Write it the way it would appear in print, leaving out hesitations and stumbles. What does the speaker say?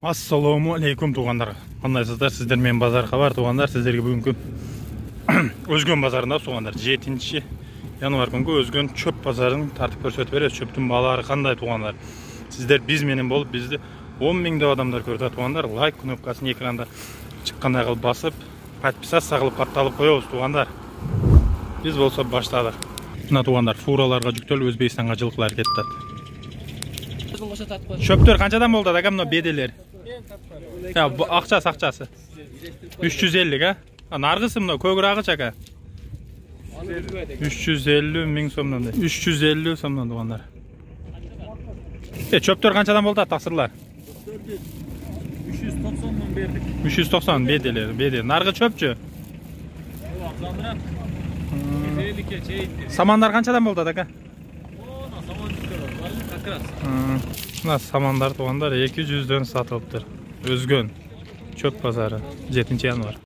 Assalamu alaikum туғандар. Қандайсыздар? Сіздер мен базарға бар туғандар. Сіздерге бүгінгі Өзгөн базарында туғандар. 7 январ күнгі Өзгөн чөп базарын тартып көрсөтүп беребиз. Чөптүн балары кандай туғандар? Сіздер биз менен болуп, бизди 10 миңдеп адамдар көрүп туғандар. Лайк кнопкасын экранда чыккандай кылып басып, подписаться кылып катталып коебуз туғандар. Биз болсо баштадык. Мына туғандар, фураларга жүктөлүп Өзбекстанга жылкылар кетти. Çöptөр kançadan boldu da mына bedeler? Ya акчасы 350 га. Наргысы мына көгүрагы чака. 350 миң сомдон. 350 сомдон тугандар. Çöptөр канчадан болду таксырлар? 390 миң бердик. 390 беделер. Наргы çöpчү? Самандар канчадан болду да? Mına samanдар туғандар 200'дөн сатылыптыр. Өзгөн чөп базары 7 январ.